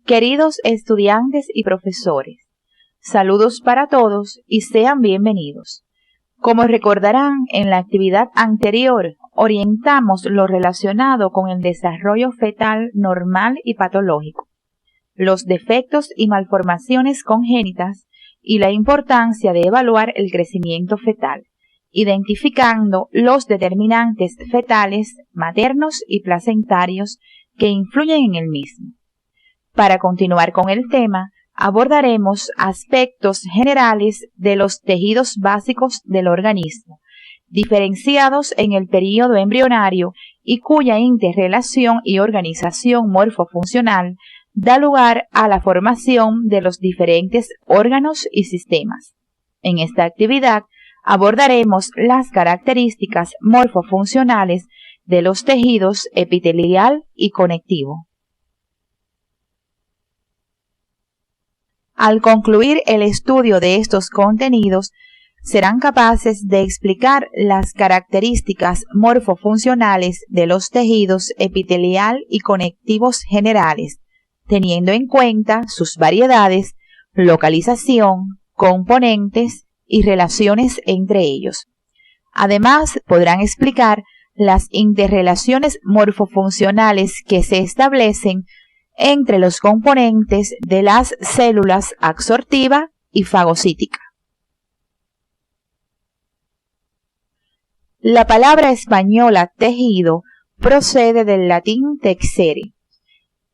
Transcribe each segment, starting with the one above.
Queridos estudiantes y profesores, saludos para todos y sean bienvenidos. Como recordarán, en la actividad anterior orientamos lo relacionado con el desarrollo fetal normal y patológico, los defectos y malformaciones congénitas y la importancia de evaluar el crecimiento fetal, identificando los determinantes fetales, maternos y placentarios que influyen en el mismo. Para continuar con el tema, abordaremos aspectos generales de los tejidos básicos del organismo, diferenciados en el período embrionario y cuya interrelación y organización morfofuncional da lugar a la formación de los diferentes órganos y sistemas. En esta actividad abordaremos las características morfofuncionales de los tejidos epitelial y conectivo. Al concluir el estudio de estos contenidos, serán capaces de explicar las características morfofuncionales de los tejidos epitelial y conectivos generales, teniendo en cuenta sus variedades, localización, componentes y relaciones entre ellos. Además, podrán explicar las interrelaciones morfofuncionales que se establecen entre los componentes de las células absortiva y fagocítica. La palabra española tejido procede del latín texere,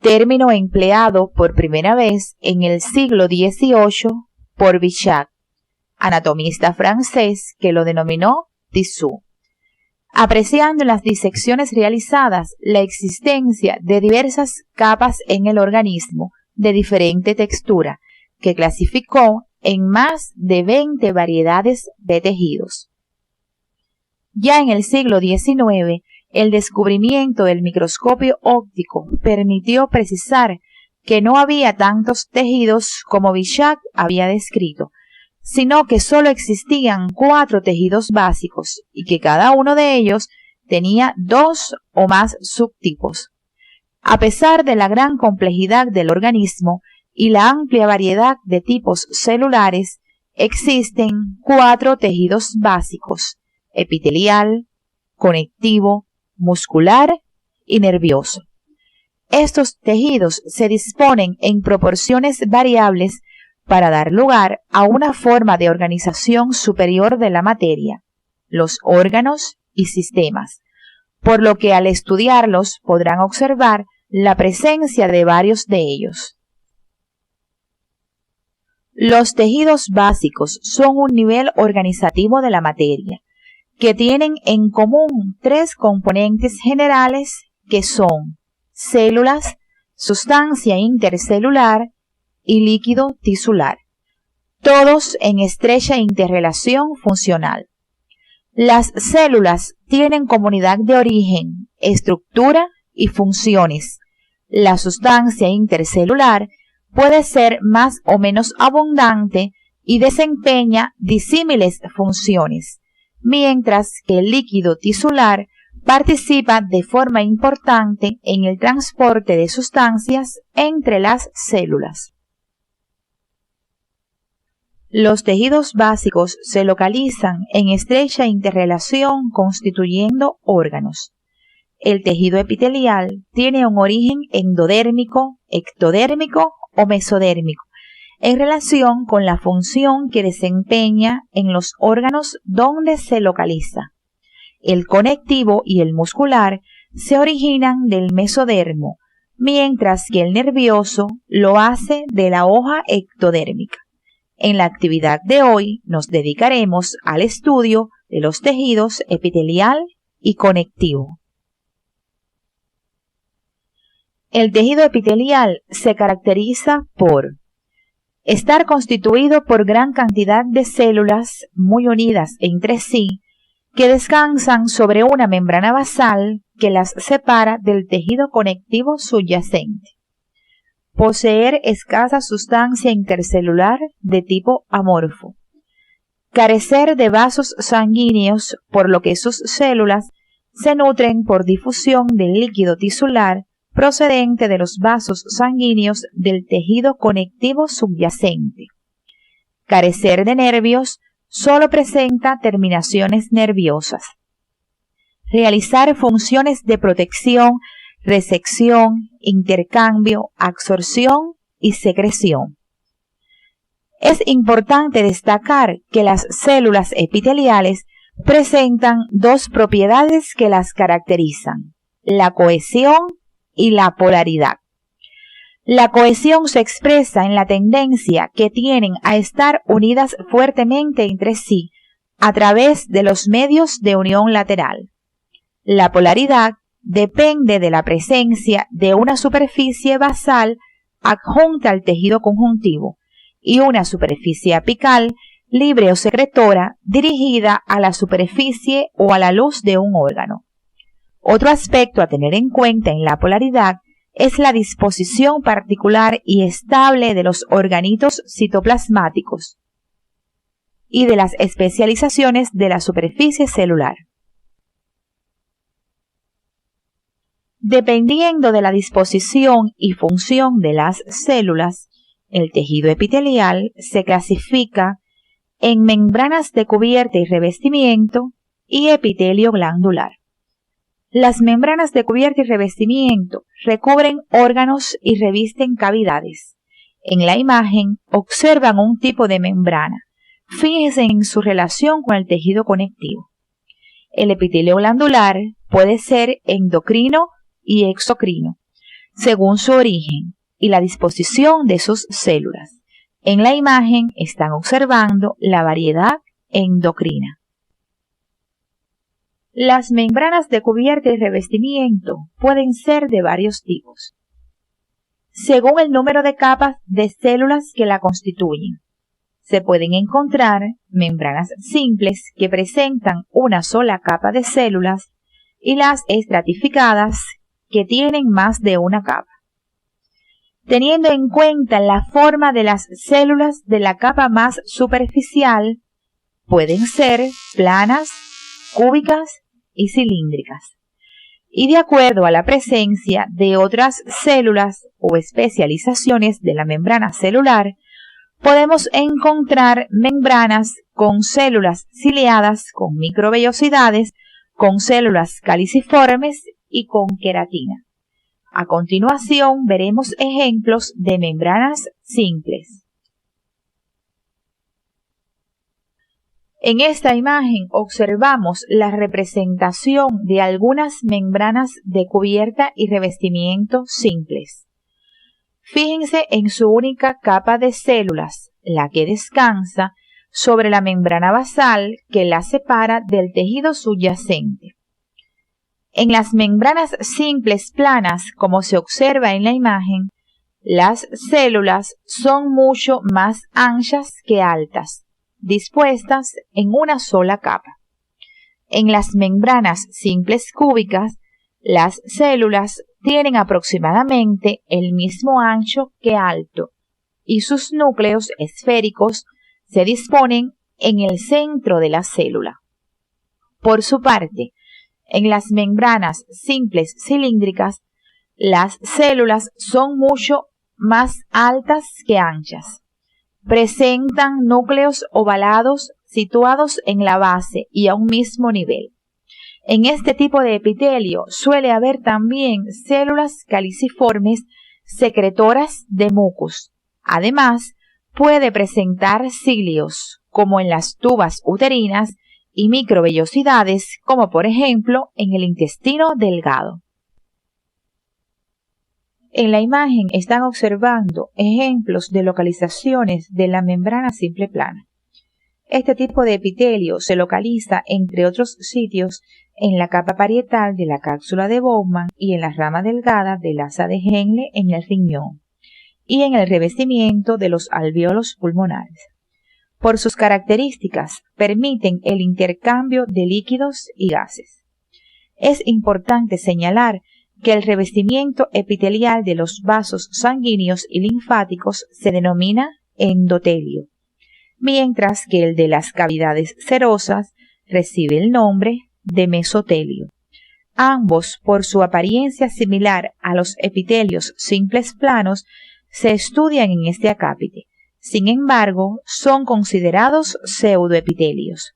término empleado por primera vez en el siglo XVIII por Bichat, anatomista francés, que lo denominó tissu, apreciando en las disecciones realizadas la existencia de diversas capas en el organismo de diferente textura, que clasificó en más de 20 variedades de tejidos. Ya en el siglo XIX, el descubrimiento del microscopio óptico permitió precisar que no había tantos tejidos como Bichat había descrito, sino que solo existían 4 tejidos básicos y que cada uno de ellos tenía 2 o más subtipos. A pesar de la gran complejidad del organismo y la amplia variedad de tipos celulares, existen 4 tejidos básicos: epitelial, conectivo, muscular y nervioso. Estos tejidos se disponen en proporciones variables para dar lugar a una forma de organización superior de la materia, los órganos y sistemas, por lo que al estudiarlos podrán observar la presencia de varios de ellos. Los tejidos básicos son un nivel organizativo de la materia, que tienen en común 3 componentes generales que son células, sustancia intercelular y líquido tisular, todos en estrecha interrelación funcional. Las células tienen como unidad de origen, estructura y funciones. La sustancia intercelular puede ser más o menos abundante y desempeña disímiles funciones, mientras que el líquido tisular participa de forma importante en el transporte de sustancias entre las células. Los tejidos básicos se localizan en estrecha interrelación constituyendo órganos. El tejido epitelial tiene un origen endodérmico, ectodérmico o mesodérmico, en relación con la función que desempeña en los órganos donde se localiza. El conectivo y el muscular se originan del mesodermo, mientras que el nervioso lo hace de la hoja ectodérmica. En la actividad de hoy nos dedicaremos al estudio de los tejidos epitelial y conectivo. El tejido epitelial se caracteriza por estar constituido por gran cantidad de células muy unidas entre sí, que descansan sobre una membrana basal que las separa del tejido conectivo subyacente. Poseer escasa sustancia intercelular de tipo amorfo. Carecer de vasos sanguíneos, por lo que sus células se nutren por difusión del líquido tisular procedente de los vasos sanguíneos del tejido conectivo subyacente. Carecer de nervios solo presenta terminaciones nerviosas. Realizar funciones de protección, resección, intercambio, absorción y secreción. Es importante destacar que las células epiteliales presentan dos propiedades que las caracterizan: la cohesión y la polaridad. La cohesión se expresa en la tendencia que tienen a estar unidas fuertemente entre sí a través de los medios de unión lateral. La polaridad depende de la presencia de una superficie basal adjunta al tejido conjuntivo y una superficie apical libre o secretora dirigida a la superficie o a la luz de un órgano. Otro aspecto a tener en cuenta en la polaridad es la disposición particular y estable de los organitos citoplasmáticos y de las especializaciones de la superficie celular. Dependiendo de la disposición y función de las células, el tejido epitelial se clasifica en membranas de cubierta y revestimiento y epitelio glandular. Las membranas de cubierta y revestimiento recubren órganos y revisten cavidades. En la imagen observan un tipo de membrana. Fíjense en su relación con el tejido conectivo. El epitelio glandular puede ser endocrino y exocrino, según su origen y la disposición de sus células. En la imagen están observando la variedad endocrina. Las membranas de cubierta y revestimiento pueden ser de varios tipos, según el número de capas de células que la constituyen. Se pueden encontrar membranas simples que presentan una sola capa de células y las estratificadas que tienen más de una capa. Teniendo en cuenta la forma de las células de la capa más superficial, pueden ser planas, cúbicas y cilíndricas. Y de acuerdo a la presencia de otras células o especializaciones de la membrana celular, podemos encontrar membranas con células ciliadas, con microvellosidades, con células caliciformes y con queratina. A continuación veremos ejemplos de membranas simples. En esta imagen observamos la representación de algunas membranas de cubierta y revestimiento simples. Fíjense en su única capa de células, la que descansa sobre la membrana basal que la separa del tejido subyacente. En las membranas simples planas, como se observa en la imagen, las células son mucho más anchas que altas, dispuestas en una sola capa. En las membranas simples cúbicas, las células tienen aproximadamente el mismo ancho que alto y sus núcleos esféricos se disponen en el centro de la célula. Por su parte, en las membranas simples cilíndricas, las células son mucho más altas que anchas. Presentan núcleos ovalados situados en la base y a un mismo nivel. En este tipo de epitelio suele haber también células caliciformes secretoras de mucus. Además, puede presentar cilios, como en las tubas uterinas, y microvellosidades, como por ejemplo en el intestino delgado. En la imagen están observando ejemplos de localizaciones de la membrana simple plana. Este tipo de epitelio se localiza, entre otros sitios, en la capa parietal de la cápsula de Bowman y en la rama delgada del asa de Henle en el riñón, y en el revestimiento de los alvéolos pulmonares. Por sus características, permiten el intercambio de líquidos y gases. Es importante señalar que el revestimiento epitelial de los vasos sanguíneos y linfáticos se denomina endotelio, mientras que el de las cavidades serosas recibe el nombre de mesotelio. Ambos, por su apariencia similar a los epitelios simples planos, se estudian en este acápite. Sin embargo, son considerados pseudoepitelios.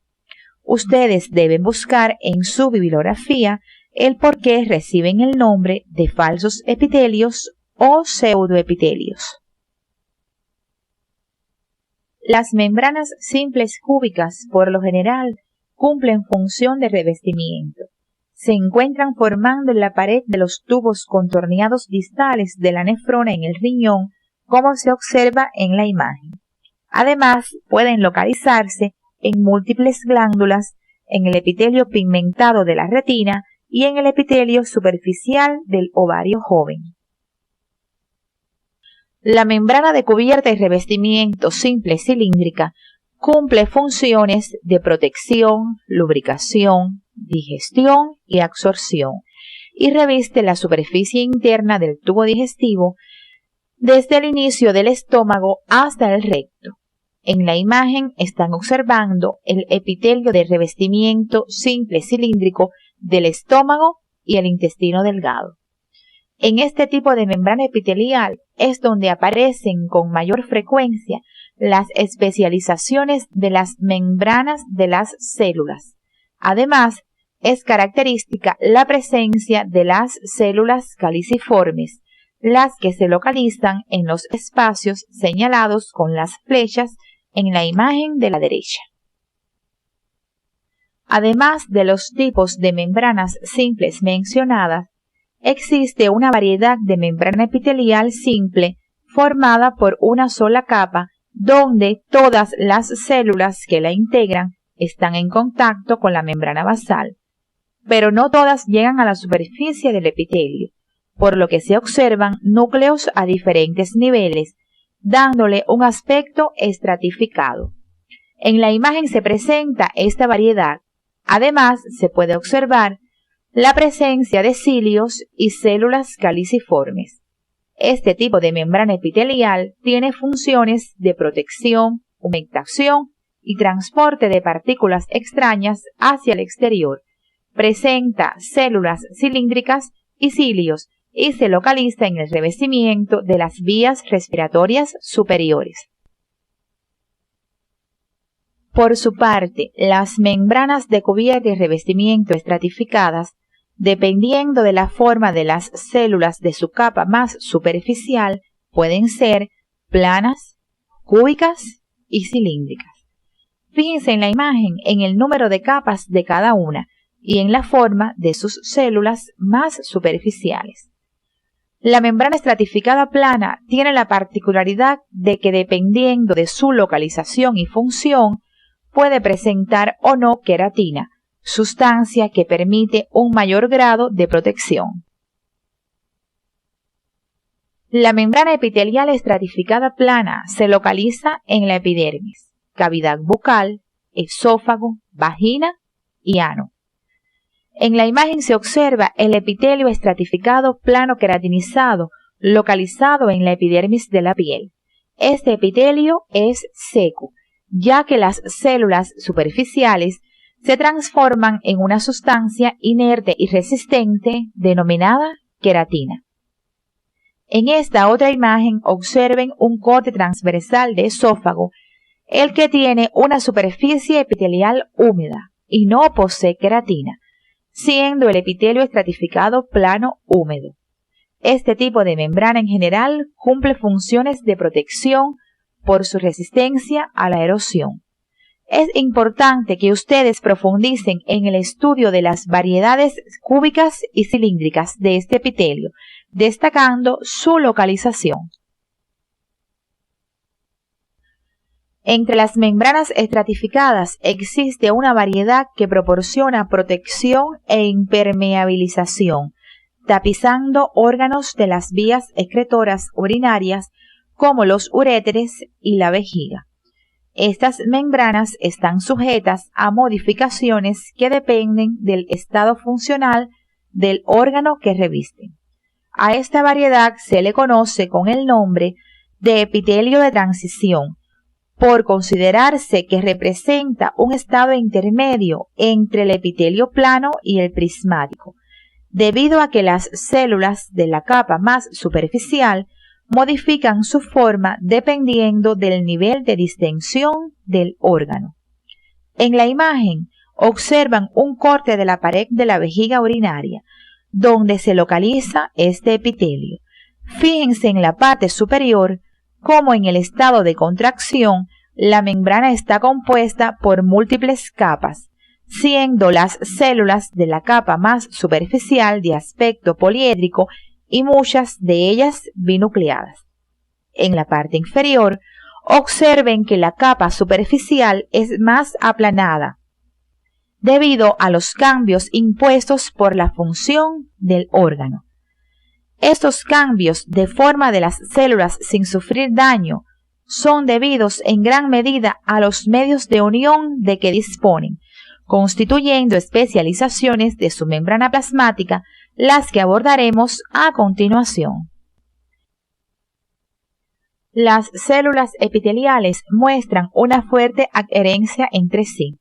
Ustedes deben buscar en su bibliografía el por qué reciben el nombre de falsos epitelios o pseudoepitelios. Las membranas simples cúbicas, por lo general, cumplen función de revestimiento. Se encuentran formando en la pared de los tubos contorneados distales de la nefrona en el riñón, como se observa en la imagen. Además, pueden localizarse en múltiples glándulas, en el epitelio pigmentado de la retina y en el epitelio superficial del ovario joven. La membrana de cubierta y revestimiento simple cilíndrica cumple funciones de protección, lubricación, digestión y absorción, y reviste la superficie interna del tubo digestivo desde el inicio del estómago hasta el recto. En la imagen están observando el epitelio de revestimiento simple cilíndrico del estómago y el intestino delgado. En este tipo de membrana epitelial es donde aparecen con mayor frecuencia las especializaciones de las membranas de las células. Además, es característica la presencia de las células caliciformes, las que se localizan en los espacios señalados con las flechas en la imagen de la derecha. Además de los tipos de membranas simples mencionadas, existe una variedad de membrana epitelial simple formada por una sola capa donde todas las células que la integran están en contacto con la membrana basal, pero no todas llegan a la superficie del epitelio, por lo que se observan núcleos a diferentes niveles, dándole un aspecto estratificado. En la imagen se presenta esta variedad. Además, se puede observar la presencia de cilios y células caliciformes. Este tipo de membrana epitelial tiene funciones de protección, humectación y transporte de partículas extrañas hacia el exterior. Presenta células cilíndricas y cilios y se localiza en el revestimiento de las vías respiratorias superiores. Por su parte, las membranas de cubierta y revestimiento estratificadas, dependiendo de la forma de las células de su capa más superficial, pueden ser planas, cúbicas y cilíndricas. Fíjense en la imagen en el número de capas de cada una y en la forma de sus células más superficiales. La membrana estratificada plana tiene la particularidad de que, dependiendo de su localización y función, puede presentar o no queratina, sustancia que permite un mayor grado de protección. La membrana epitelial estratificada plana se localiza en la epidermis, cavidad bucal, esófago, vagina y ano. En la imagen se observa el epitelio estratificado plano queratinizado localizado en la epidermis de la piel. Este epitelio es seco, ya que las células superficiales se transforman en una sustancia inerte y resistente denominada queratina. En esta otra imagen observen un corte transversal de esófago, el que tiene una superficie epitelial húmeda y no posee queratina, siendo el epitelio estratificado plano húmedo. Este tipo de membrana en general cumple funciones de protección por su resistencia a la erosión. Es importante que ustedes profundicen en el estudio de las variedades cúbicas y cilíndricas de este epitelio, destacando su localización. Entre las membranas estratificadas existe una variedad que proporciona protección e impermeabilización, tapizando órganos de las vías excretoras urinarias como los uréteres y la vejiga. Estas membranas están sujetas a modificaciones que dependen del estado funcional del órgano que revisten. A esta variedad se le conoce con el nombre de epitelio de transición, por considerarse que representa un estado intermedio entre el epitelio plano y el prismático. debido a que las células de la capa más superficial modifican su forma dependiendo del nivel de distensión del órgano. En la imagen observan un corte de la pared de la vejiga urinaria, donde se localiza este epitelio. Fíjense en la parte superior cómo en el estado de contracción la membrana está compuesta por múltiples capas, siendo las células de la capa más superficial de aspecto poliédrico y muchas de ellas binucleadas. En la parte inferior, observen que la capa superficial es más aplanada, debido a los cambios impuestos por la función del órgano. Estos cambios de forma de las células sin sufrir daño son debidos en gran medida a los medios de unión de que disponen, constituyendo especializaciones de su membrana plasmática, las que abordaremos a continuación. Las células epiteliales muestran una fuerte adherencia entre sí,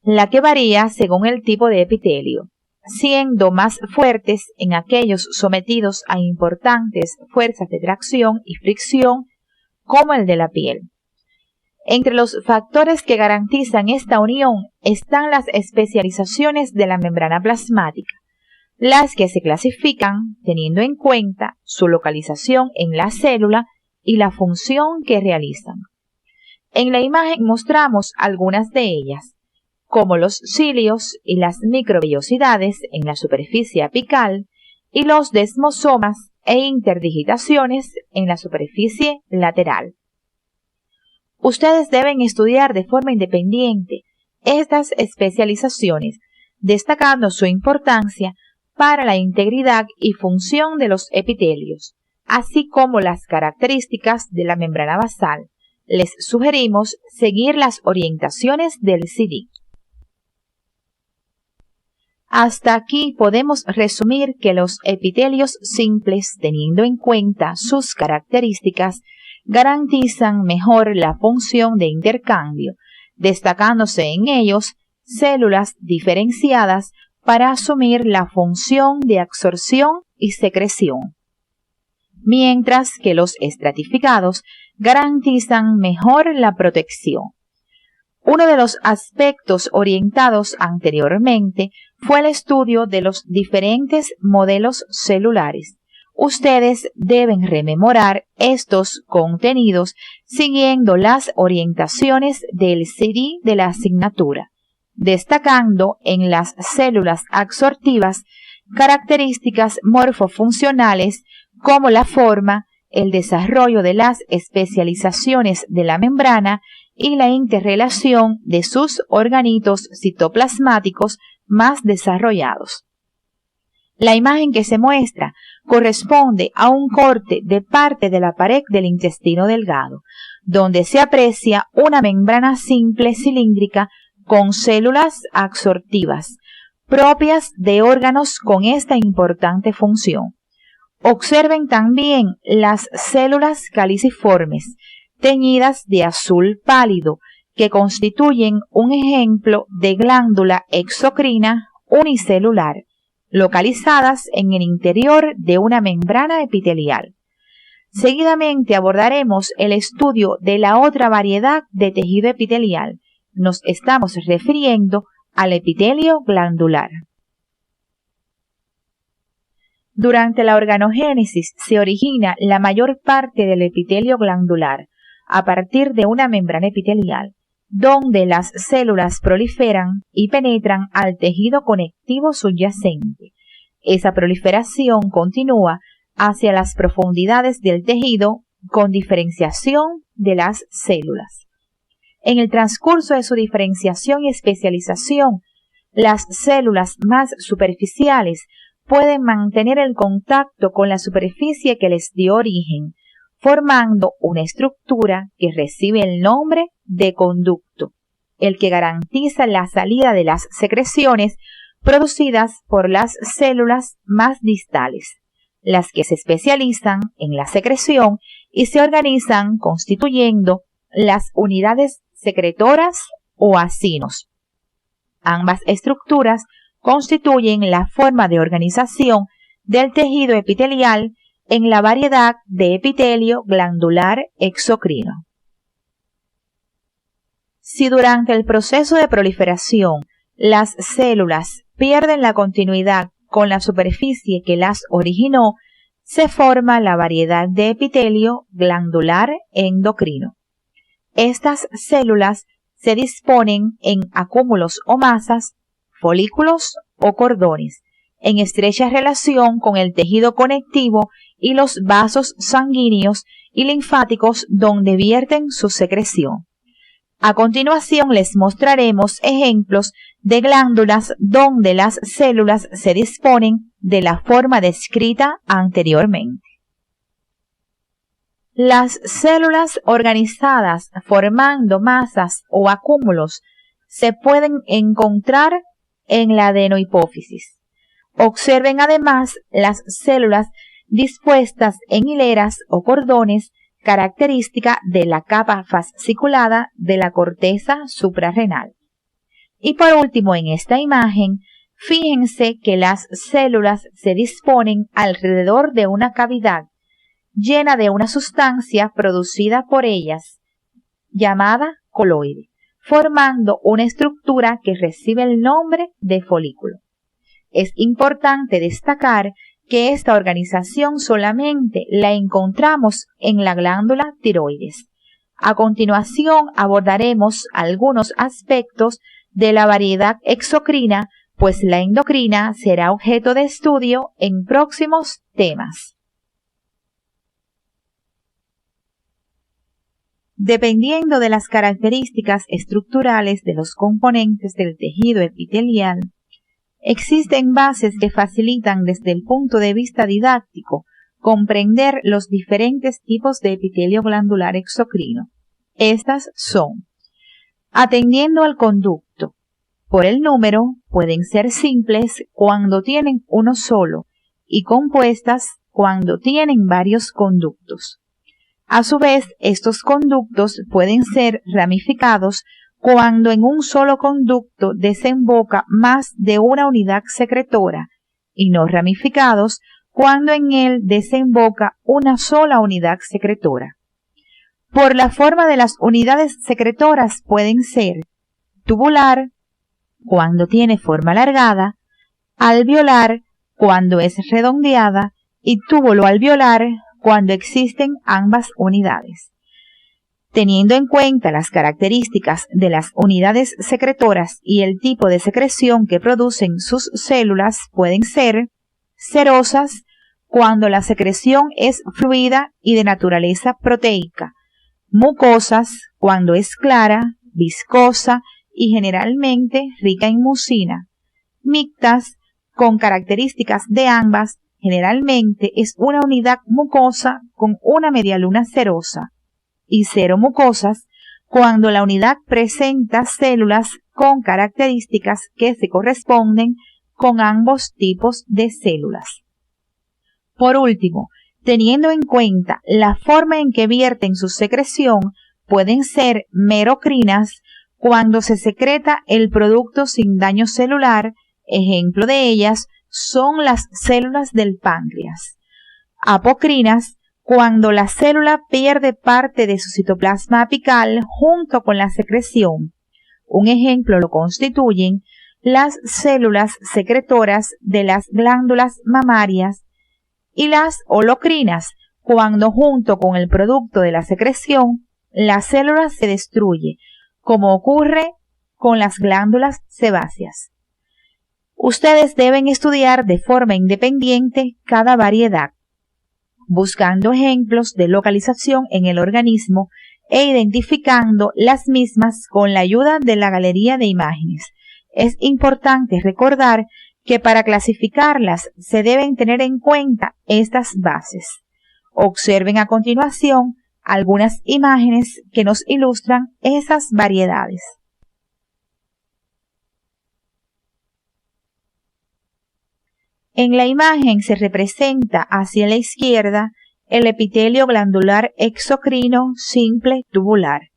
la que varía según el tipo de epitelio, siendo más fuertes en aquellos sometidos a importantes fuerzas de tracción y fricción, como el de la piel. Entre los factores que garantizan esta unión están las especializaciones de la membrana plasmática, las que se clasifican teniendo en cuenta su localización en la célula y la función que realizan. En la imagen mostramos algunas de ellas, como los cilios y las microvellosidades en la superficie apical y los desmosomas e interdigitaciones en la superficie lateral. Ustedes deben estudiar de forma independiente estas especializaciones, destacando su importancia para la integridad y función de los epitelios, así como las características de la membrana basal. Les sugerimos seguir las orientaciones del CD. Hasta aquí podemos resumir que los epitelios simples, teniendo en cuenta sus características, garantizan mejor la función de intercambio, destacándose en ellos células diferenciadas para asumir la función de absorción y secreción, mientras que los estratificados garantizan mejor la protección. Uno de los aspectos orientados anteriormente fue el estudio de los diferentes modelos celulares. Ustedes deben rememorar estos contenidos siguiendo las orientaciones del CD de la asignatura, destacando en las células absortivas características morfofuncionales como la forma, el desarrollo de las especializaciones de la membrana y la interrelación de sus organitos citoplasmáticos más desarrollados. La imagen que se muestra corresponde a un corte de parte de la pared del intestino delgado, donde se aprecia una membrana simple cilíndrica con células absortivas, propias de órganos con esta importante función. Observen también las células caliciformes, teñidas de azul pálido, que constituyen un ejemplo de glándula exocrina unicelular, localizadas en el interior de una membrana epitelial. Seguidamente abordaremos el estudio de la otra variedad de tejido epitelial. Nos estamos refiriendo al epitelio glandular. Durante la organogénesis se origina la mayor parte del epitelio glandular a partir de una membrana epitelial, donde las células proliferan y penetran al tejido conectivo subyacente. Esa proliferación continúa hacia las profundidades del tejido con diferenciación de las células. En el transcurso de su diferenciación y especialización, las células más superficiales pueden mantener el contacto con la superficie que les dio origen, formando una estructura que recibe el nombre de conducto, el que garantiza la salida de las secreciones producidas por las células más distales, las que se especializan en la secreción y se organizan constituyendo las unidades secretoras o acinos. Ambas estructuras constituyen la forma de organización del tejido epitelial en la variedad de epitelio glandular exocrino. Si durante el proceso de proliferación las células pierden la continuidad con la superficie que las originó, se forma la variedad de epitelio glandular endocrino. Estas células se disponen en acúmulos o masas, folículos o cordones, en estrecha relación con el tejido conectivo y los vasos sanguíneos y linfáticos donde vierten su secreción. A continuación les mostraremos ejemplos de glándulas donde las células se disponen de la forma descrita anteriormente. Las células organizadas formando masas o acúmulos se pueden encontrar en la adenohipófisis. Observen además las células dispuestas en hileras o cordones, característica de la capa fasciculada de la corteza suprarrenal. Y por último, en esta imagen, fíjense que las células se disponen alrededor de una cavidad llena de una sustancia producida por ellas, llamada coloide, formando una estructura que recibe el nombre de folículo. Es importante destacar que esta organización solamente la encontramos en la glándula tiroides. A continuación abordaremos algunos aspectos de la variedad exocrina, pues la endocrina será objeto de estudio en próximos temas. Dependiendo de las características estructurales de los componentes del tejido epitelial, existen bases que facilitan desde el punto de vista didáctico comprender los diferentes tipos de epitelio glandular exocrino. Estas son: atendiendo al conducto. Por el número, pueden ser simples cuando tienen uno solo y compuestas cuando tienen varios conductos. A su vez, estos conductos pueden ser ramificados cuando en un solo conducto desemboca más de una unidad secretora, y no ramificados cuando en él desemboca una sola unidad secretora. Por la forma de las unidades secretoras pueden ser tubular, cuando tiene forma alargada, alveolar, cuando es redondeada, y túbulo alveolar, cuando existen ambas unidades. Teniendo en cuenta las características de las unidades secretoras y el tipo de secreción que producen sus células, pueden ser cerosas, cuando la secreción es fluida y de naturaleza proteica, mucosas, cuando es clara, viscosa y generalmente rica en mucina, mixtas, con características de ambas. Generalmente es una unidad mucosa con una medialuna cerosa, y seromucosas cuando la unidad presenta células con características que se corresponden con ambos tipos de células. Por último, teniendo en cuenta la forma en que vierten su secreción, pueden ser merocrinas cuando se secreta el producto sin daño celular. Ejemplo de ellas son las células del páncreas. Apocrinas, cuando la célula pierde parte de su citoplasma apical junto con la secreción. Un ejemplo lo constituyen las células secretoras de las glándulas mamarias, y las holocrinas, cuando junto con el producto de la secreción la célula se destruye, como ocurre con las glándulas sebáceas. Ustedes deben estudiar de forma independiente cada variedad, buscando ejemplos de localización en el organismo e identificando las mismas con la ayuda de la galería de imágenes. Es importante recordar que para clasificarlas se deben tener en cuenta estas bases. Observen a continuación algunas imágenes que nos ilustran esas variedades. En la imagen se representa hacia la izquierda el epitelio glandular exocrino simple tubular.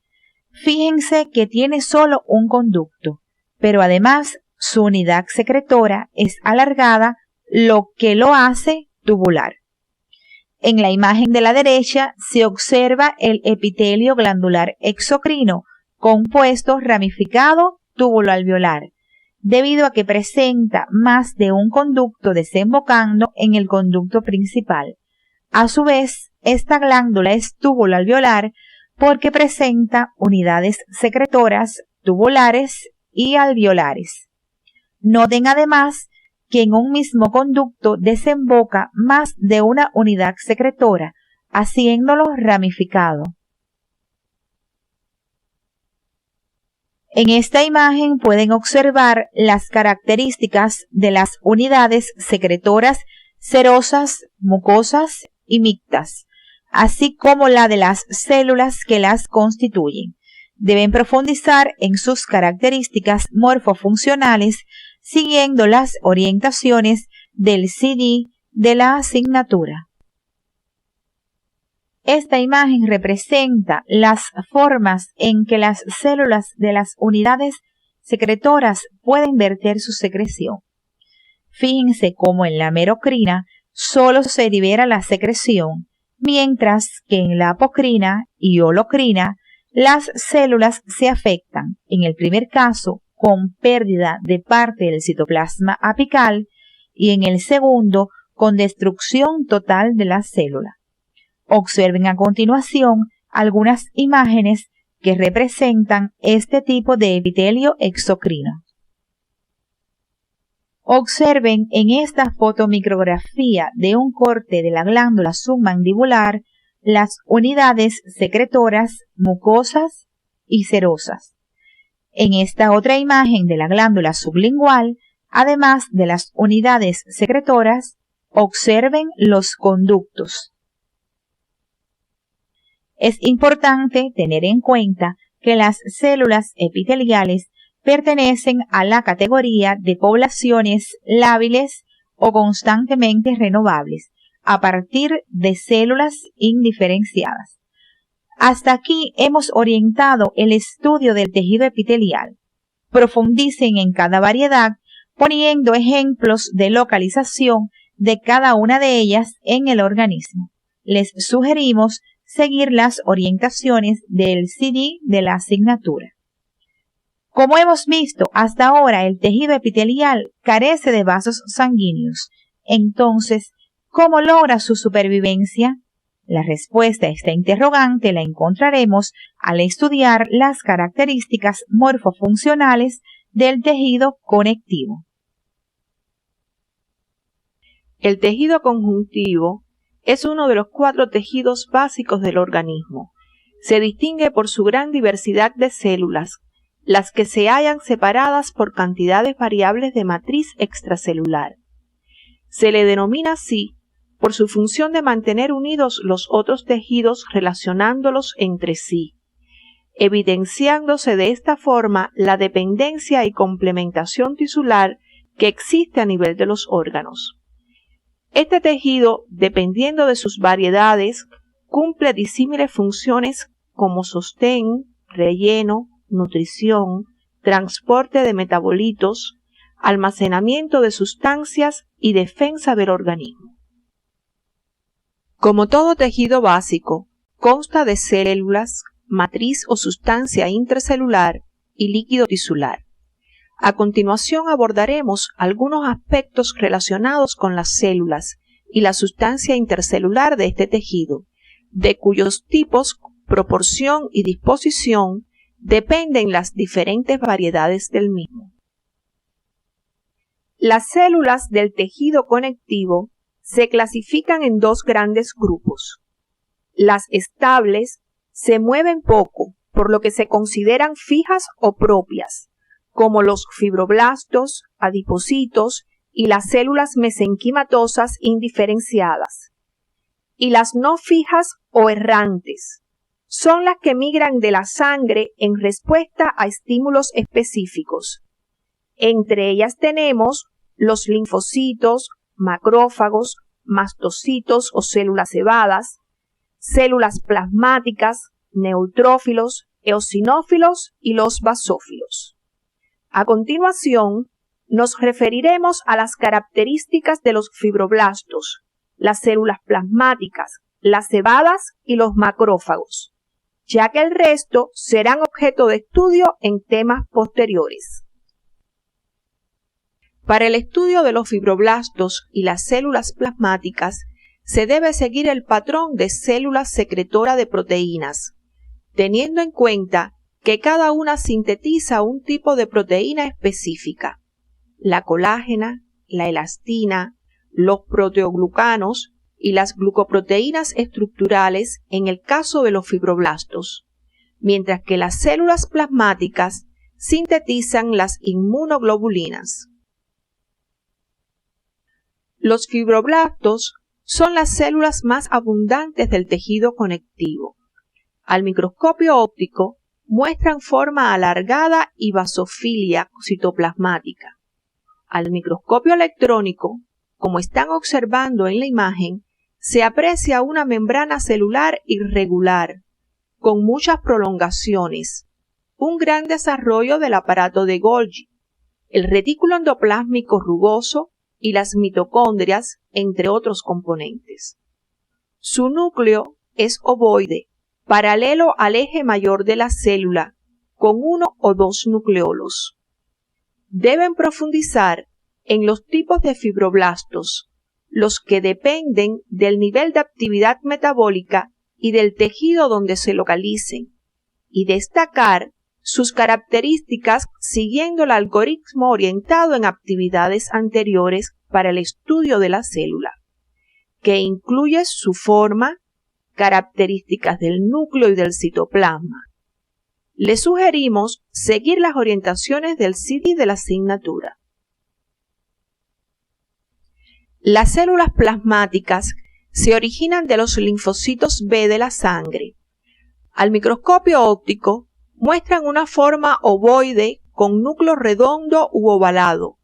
Fíjense que tiene solo un conducto, pero además Su unidad secretora es alargada, lo que lo hace tubular. En la imagen de la derecha se observa el epitelio glandular exocrino, compuesto ramificado tubuloalveolar, debido a que presenta más de un conducto desembocando en el conducto principal. A su vez, esta glándula es tubuloalveolar porque presenta unidades secretoras tubulares y alveolares. Noten además que en un mismo conducto desemboca más de una unidad secretora, haciéndolo ramificado. En esta imagen pueden observar las características de las unidades secretoras serosas, mucosas y mictas, así como la de las células que las constituyen. Deben profundizar en sus características morfofuncionales siguiendo las orientaciones del CD de la asignatura. Esta imagen representa las formas en que las células de las unidades secretoras pueden verter su secreción. Fíjense cómo en la merocrina solo se libera la secreción, mientras que en la apocrina y holocrina las células se afectan, en el primer caso con pérdida de parte del citoplasma apical y en el segundo con destrucción total de la célula. Observen a continuación algunas imágenes que representan este tipo de epitelio exocrino. Observen en esta fotomicrografía de un corte de la glándula submandibular las unidades secretoras mucosas y serosas. En esta otra imagen de la glándula sublingual, además de las unidades secretoras, observen los conductos. Es importante tener en cuenta que las células epiteliales pertenecen a la categoría de poblaciones lábiles o constantemente renovables, a partir de células indiferenciadas. Hasta aquí hemos orientado el estudio del tejido epitelial. Profundicen en cada variedad, poniendo ejemplos de localización de cada una de ellas en el organismo. Les sugerimos seguir las orientaciones del CD de la asignatura. Como hemos visto hasta ahora, el tejido epitelial carece de vasos sanguíneos. Entonces, ¿cómo logra su supervivencia? La respuesta a esta interrogante la encontraremos al estudiar las características morfofuncionales del tejido conectivo. El tejido conjuntivo es uno de los 4 tejidos básicos del organismo. Se distingue por su gran diversidad de células, las que se hallan separadas por cantidades variables de matriz extracelular. Se le denomina así por su función de mantener unidos los otros tejidos relacionándolos entre sí, evidenciándose de esta forma la dependencia y complementación tisular que existe a nivel de los órganos. Este tejido, dependiendo de sus variedades, cumple disímiles funciones como sostén, relleno, nutrición, transporte de metabolitos, almacenamiento de sustancias y defensa del organismo. Como todo tejido básico, consta de células, matriz o sustancia intracelular y líquido tisular. A continuación abordaremos algunos aspectos relacionados con las células y la sustancia intercelular de este tejido, de cuyos tipos, proporción y disposición dependen las diferentes variedades del mismo. Las células del tejido conectivo se clasifican en 2 grandes grupos. Las estables se mueven poco, por lo que se consideran fijas o propias, como los fibroblastos, adipocitos y las células mesenquimatosas indiferenciadas. Y las no fijas o errantes son las que migran de la sangre en respuesta a estímulos específicos. Entre ellas tenemos los linfocitos, macrófagos, mastocitos o células cebadas, células plasmáticas, neutrófilos, eosinófilos y los basófilos. A continuación, nos referiremos a las características de los fibroblastos, las células plasmáticas, las cebadas y los macrófagos, ya que el resto serán objeto de estudio en temas posteriores. Para el estudio de los fibroblastos y las células plasmáticas, se debe seguir el patrón de células secretoras de proteínas, teniendo en cuenta que cada una sintetiza un tipo de proteína específica: la colágena, la elastina, los proteoglucanos y las glucoproteínas estructurales en el caso de los fibroblastos, mientras que las células plasmáticas sintetizan las inmunoglobulinas. Los fibroblastos son las células más abundantes del tejido conectivo. Al microscopio óptico muestran forma alargada y basofilia citoplasmática. Al microscopio electrónico, como están observando en la imagen, se aprecia una membrana celular irregular, con muchas prolongaciones, un gran desarrollo del aparato de Golgi, el retículo endoplásmico rugoso y las mitocondrias, entre otros componentes. Su núcleo es ovoide, paralelo al eje mayor de la célula, con 1 o 2 nucleolos. Deben profundizar en los tipos de fibroblastos, los que dependen del nivel de actividad metabólica y del tejido donde se localicen, y destacar sus características siguiendo el algoritmo orientado en actividades anteriores para el estudio de la célula, que incluye su forma, características del núcleo y del citoplasma. Le sugerimos seguir las orientaciones del CD de la asignatura. Las células plasmáticas se originan de los linfocitos B de la sangre. Al microscopio óptico muestran una forma ovoide con núcleo redondo u ovalado,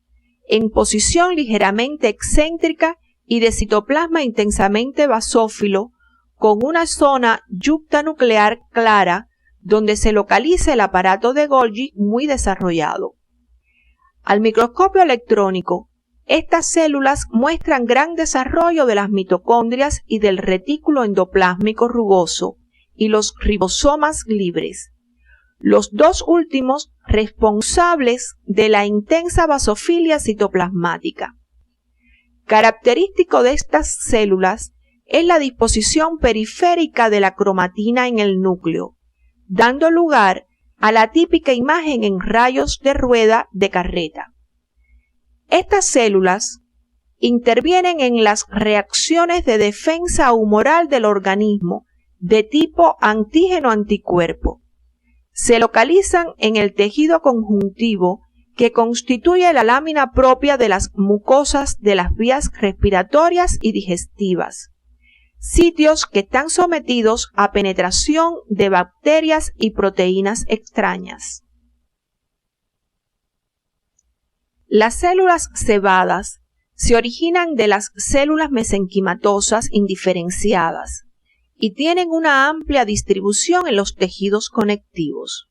en posición ligeramente excéntrica y de citoplasma intensamente basófilo, con una zona yuctanuclear clara donde se localiza el aparato de Golgi muy desarrollado. Al microscopio electrónico, estas células muestran gran desarrollo de las mitocondrias y del retículo endoplásmico rugoso y los ribosomas libres, los dos últimos responsables de la intensa basofilia citoplasmática. Característico de estas células es la disposición periférica de la cromatina en el núcleo, dando lugar a la típica imagen en rayos de rueda de carreta. Estas células intervienen en las reacciones de defensa humoral del organismo de tipo antígeno-anticuerpo. Se localizan en el tejido conjuntivo que constituye la lámina propia de las mucosas de las vías respiratorias y digestivas, sitios que están sometidos a penetración de bacterias y proteínas extrañas. Las células cebadas se originan de las células mesenquimatosas indiferenciadas y tienen una amplia distribución en los tejidos conectivos.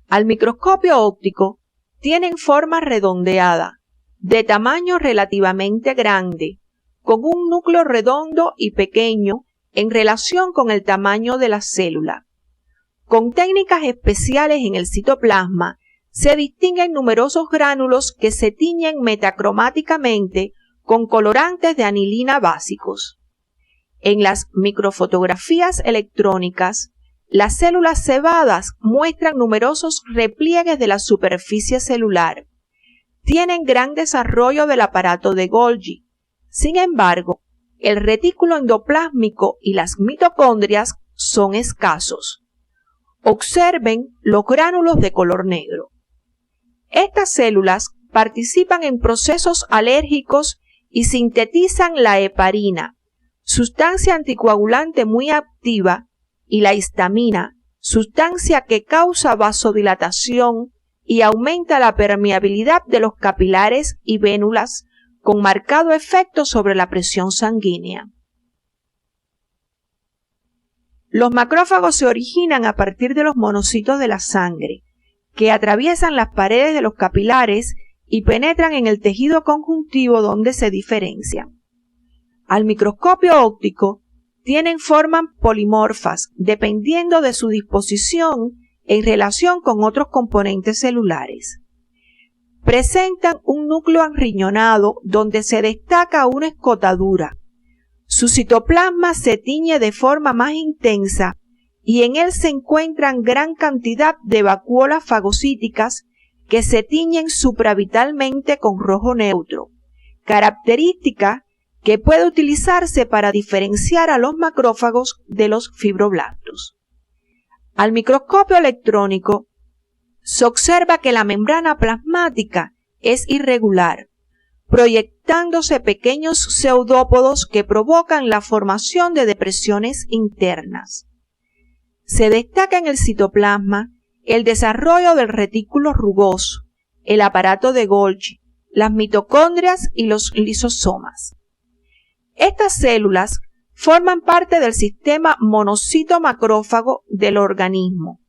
Al microscopio óptico tienen forma redondeada, de tamaño relativamente grande, con un núcleo redondo y pequeño en relación con el tamaño de la célula. Con técnicas especiales en el citoplasma, se distinguen numerosos gránulos que se tiñen metacromáticamente con colorantes de anilina básicos. En las microfotografías electrónicas, las células cebadas muestran numerosos repliegues de la superficie celular. Tienen gran desarrollo del aparato de Golgi. Sin embargo, el retículo endoplásmico y las mitocondrias son escasos. Observen los gránulos de color negro. Estas células participan en procesos alérgicos y sintetizan la heparina, sustancia anticoagulante muy activa, y la histamina, sustancia que causa vasodilatación y aumenta la permeabilidad de los capilares y vénulas, con marcado efecto sobre la presión sanguínea. Los macrófagos se originan a partir de los monocitos de la sangre, que atraviesan las paredes de los capilares y penetran en el tejido conjuntivo donde se diferencian. Al microscopio óptico tienen formas polimorfas dependiendo de su disposición en relación con otros componentes celulares. Presentan un núcleo enriñonado donde se destaca una escotadura. Su citoplasma se tiñe de forma más intensa y en él se encuentran gran cantidad de vacuolas fagocíticas que se tiñen supravitalmente con rojo neutro, característica que puede utilizarse para diferenciar a los macrófagos de los fibroblastos. Al microscopio electrónico se observa que la membrana plasmática es irregular, proyectándose pequeños pseudópodos que provocan la formación de depresiones internas. Se destaca en el citoplasma el desarrollo del retículo rugoso, el aparato de Golgi, las mitocondrias y los lisosomas. Estas células forman parte del sistema monocito-macrófago del organismo.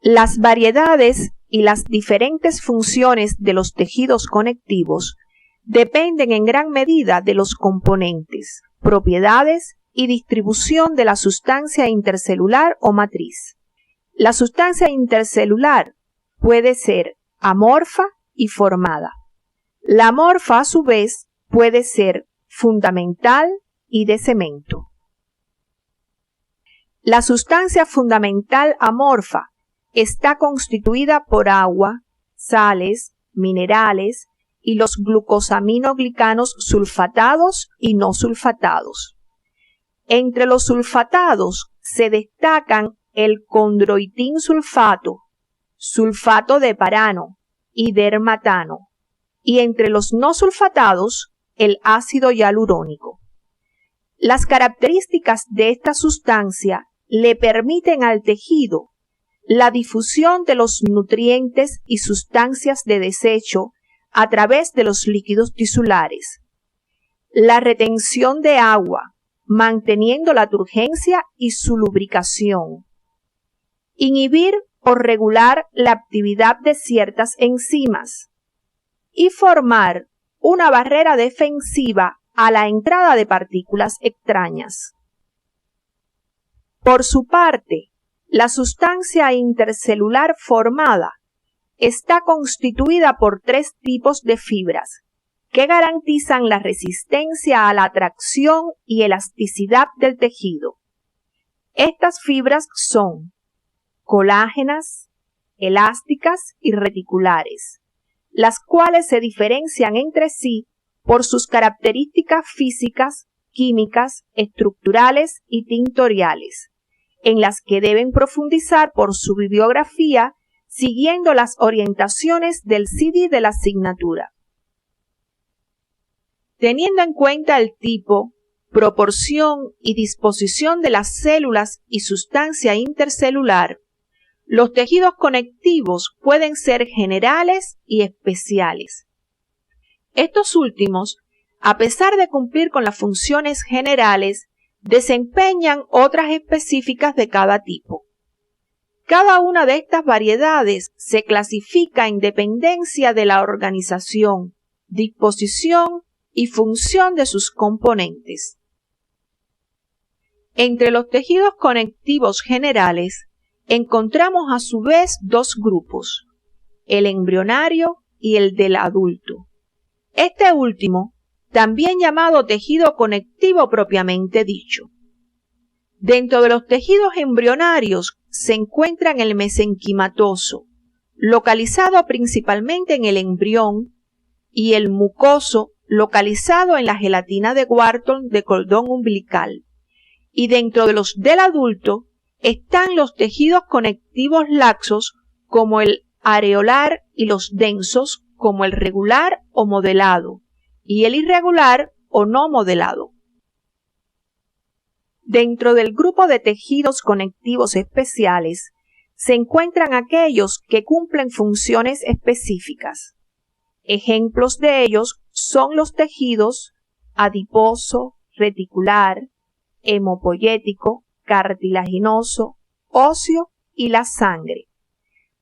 Las variedades y las diferentes funciones de los tejidos conectivos dependen en gran medida de los componentes, propiedades y distribución de la sustancia intercelular o matriz. La sustancia intercelular puede ser amorfa y formada. La amorfa, a su vez, puede ser fundamental y de cemento. La sustancia fundamental amorfa está constituida por agua, sales, minerales y los glucosaminoglicanos sulfatados y no sulfatados. Entre los sulfatados se destacan el condroitin sulfato, sulfato de parano y dermatano, y entre los no sulfatados el ácido hialurónico. Las características de esta sustancia le permiten al tejido la difusión de los nutrientes y sustancias de desecho a través de los líquidos tisulares, la retención de agua, manteniendo la turgencia y su lubricación, inhibir o regular la actividad de ciertas enzimas y formar una barrera defensiva a la entrada de partículas extrañas. Por su parte, la sustancia intercelular formada está constituida por 3 tipos de fibras que garantizan la resistencia a la atracción y elasticidad del tejido. Estas fibras son colágenas, elásticas y reticulares, las cuales se diferencian entre sí por sus características físicas, químicas, estructurales y tintoriales, en las que deben profundizar por su bibliografía siguiendo las orientaciones del CD de la asignatura. Teniendo en cuenta el tipo, proporción y disposición de las células y sustancia intercelular, los tejidos conectivos pueden ser generales y especiales. Estos últimos, a pesar de cumplir con las funciones generales, desempeñan otras específicas de cada tipo. Cada una de estas variedades se clasifica en dependencia de la organización, disposición y función de sus componentes. Entre los tejidos conectivos generales encontramos a su vez 2 grupos, el embrionario y el del adulto. Este último, también llamado tejido conectivo propiamente dicho. Dentro de los tejidos embrionarios se encuentran el mesenquimatoso, localizado principalmente en el embrión, y el mucoso, localizado en la gelatina de Wharton de cordón umbilical. Y dentro de los del adulto están los tejidos conectivos laxos como el areolar y los densos como el regular o modelado y el irregular o no modelado. Dentro del grupo de tejidos conectivos especiales se encuentran aquellos que cumplen funciones específicas. Ejemplos de ellos son los tejidos adiposo, reticular, hemopoyético, cartilaginoso, óseo y la sangre.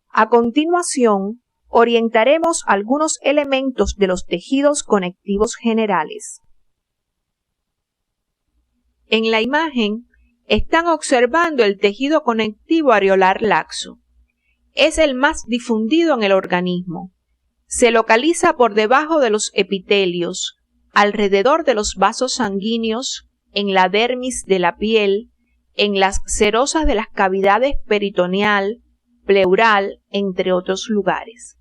A continuación, orientaremos algunos elementos de los tejidos conectivos generales. En la imagen están observando el tejido conectivo areolar laxo. Es el más difundido en el organismo. Se localiza por debajo de los epitelios, alrededor de los vasos sanguíneos, en la dermis de la piel, en las serosas de las cavidades peritoneal, pleural, entre otros lugares.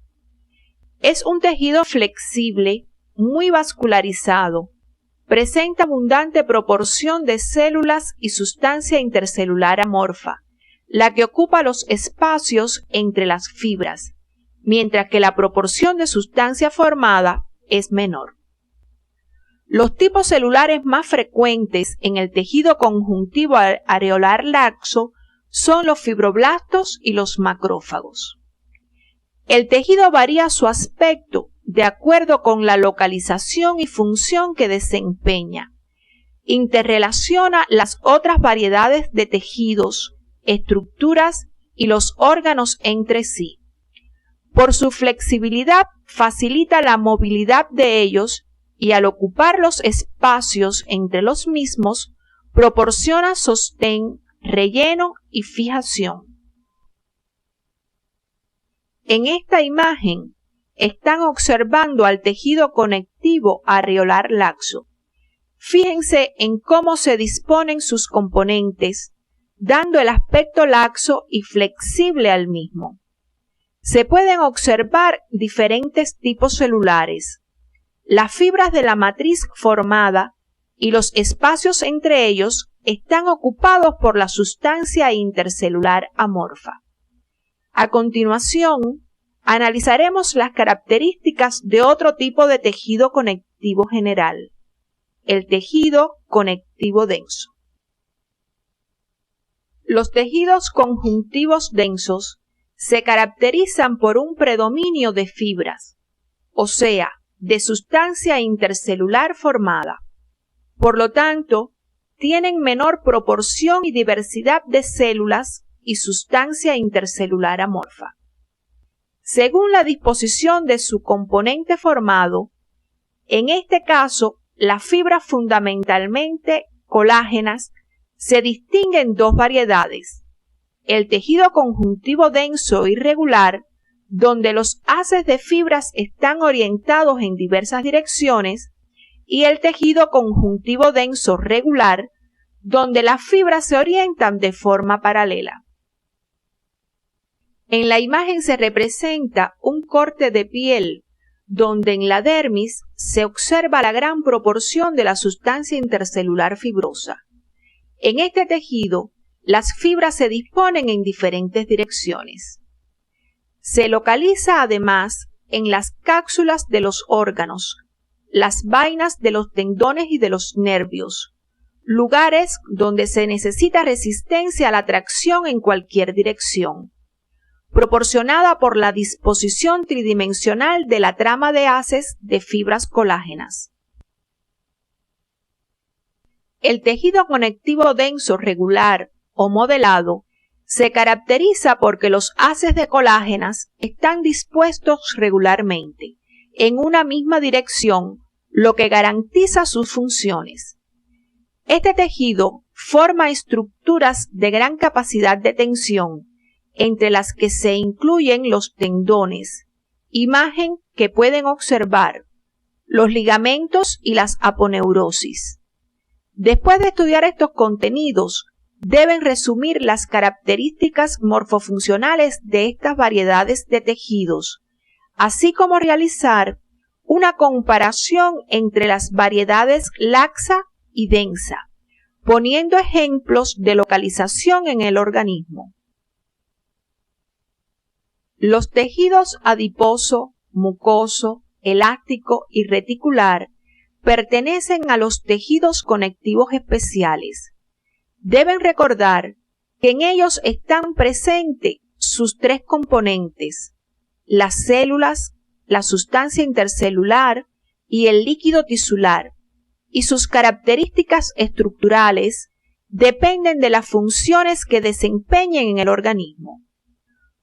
Es un tejido flexible, muy vascularizado, presenta abundante proporción de células y sustancia intercelular amorfa, la que ocupa los espacios entre las fibras, mientras que la proporción de sustancia formada es menor. Los tipos celulares más frecuentes en el tejido conjuntivo areolar laxo son los fibroblastos y los macrófagos. El tejido varía su aspecto de acuerdo con la localización y función que desempeña. Interrelaciona las otras variedades de tejidos, estructuras y los órganos entre sí. Por su flexibilidad facilita la movilidad de ellos y al ocupar los espacios entre los mismos proporciona sostén, relleno y fijación. En esta imagen están observando al tejido conectivo areolar laxo. Fíjense en cómo se disponen sus componentes, dando el aspecto laxo y flexible al mismo. Se pueden observar diferentes tipos celulares, las fibras de la matriz formada y los espacios entre ellos están ocupados por la sustancia intercelular amorfa. A continuación, analizaremos las características de otro tipo de tejido conectivo general, el tejido conectivo denso. Los tejidos conjuntivos densos se caracterizan por un predominio de fibras, o sea, de sustancia intercelular formada. Por lo tanto, tienen menor proporción y diversidad de células y sustancia intercelular amorfa. Según la disposición de su componente formado, en este caso, las fibras fundamentalmente colágenas se distinguen dos variedades: el tejido conjuntivo denso irregular, donde los haces de fibras están orientados en diversas direcciones, y el tejido conjuntivo denso regular, donde las fibras se orientan de forma paralela. En la imagen se representa un corte de piel, donde en la dermis se observa la gran proporción de la sustancia intercelular fibrosa. En este tejido, las fibras se disponen en diferentes direcciones. Se localiza además en las cápsulas de los órganos, las vainas de los tendones y de los nervios, lugares donde se necesita resistencia a la tracción en cualquier dirección, proporcionada por la disposición tridimensional de la trama de haces de fibras colágenas. El tejido conectivo denso regular o modelado se caracteriza porque los haces de colágenas están dispuestos regularmente en una misma dirección, lo que garantiza sus funciones. Este tejido forma estructuras de gran capacidad de tensión, entre las que se incluyen los tendones, imagen que pueden observar, los ligamentos y las aponeurosis. Después de estudiar estos contenidos, deben resumir las características morfofuncionales de estas variedades de tejidos, así como realizar una comparación entre las variedades laxa y densa, poniendo ejemplos de localización en el organismo. Los tejidos adiposo, mucoso, elástico y reticular pertenecen a los tejidos conectivos especiales. Deben recordar que en ellos están presentes sus tres componentes: las células, la sustancia intercelular y el líquido tisular, y sus características estructurales dependen de las funciones que desempeñen en el organismo.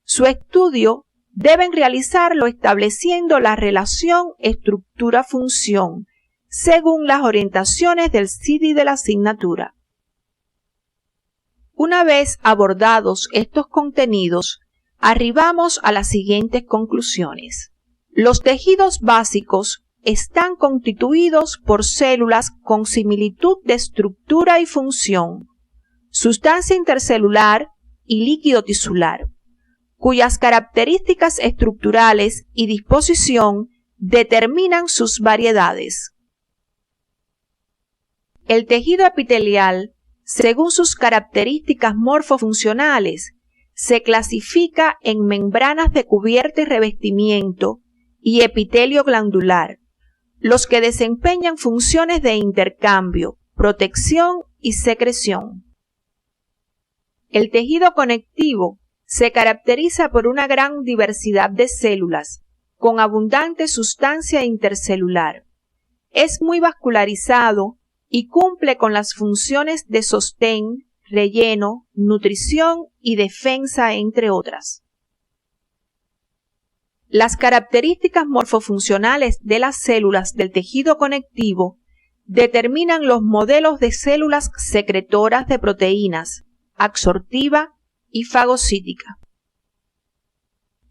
Su estudio deben realizarlo estableciendo la relación estructura-función, según las orientaciones del CD de la asignatura. Una vez abordados estos contenidos, arribamos a las siguientes conclusiones. Los tejidos básicos están constituidos por células con similitud de estructura y función, sustancia intercelular y líquido tisular, cuyas características estructurales y disposición determinan sus variedades. El tejido epitelial, según sus características morfofuncionales, se clasifica en membranas de cubierta y revestimiento y epitelio glandular, los que desempeñan funciones de intercambio, protección y secreción. El tejido conectivo se caracteriza por una gran diversidad de células, con abundante sustancia intercelular. Es muy vascularizado y cumple con las funciones de sostén, relleno, nutrición y defensa, entre otras. Las características morfofuncionales de las células del tejido conectivo determinan los modelos de células secretoras de proteínas, absortiva y fagocítica.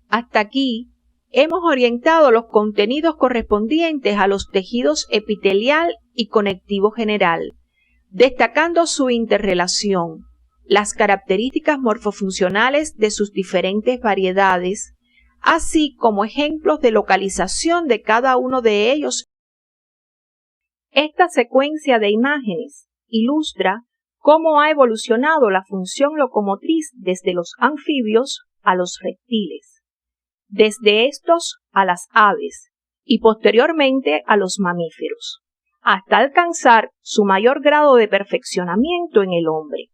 Hasta aquí hemos orientado los contenidos correspondientes a los tejidos epitelial y conectivo general, destacando su interrelación, las características morfofuncionales de sus diferentes variedades, así como ejemplos de localización de cada uno de ellos. Esta secuencia de imágenes ilustra cómo ha evolucionado la función locomotriz desde los anfibios a los reptiles, desde estos a las aves y posteriormente a los mamíferos, hasta alcanzar su mayor grado de perfeccionamiento en el hombre.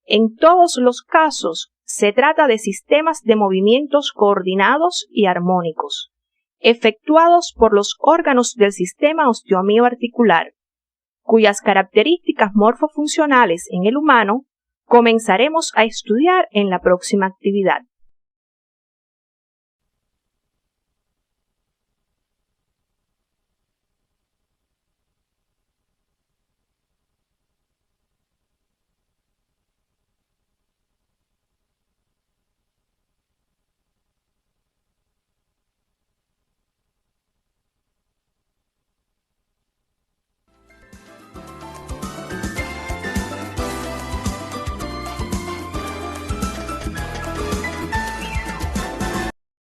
En todos los casos, se trata de sistemas de movimientos coordinados y armónicos, efectuados por los órganos del sistema osteomioarticular, cuyas características morfofuncionales en el humano comenzaremos a estudiar en la próxima actividad.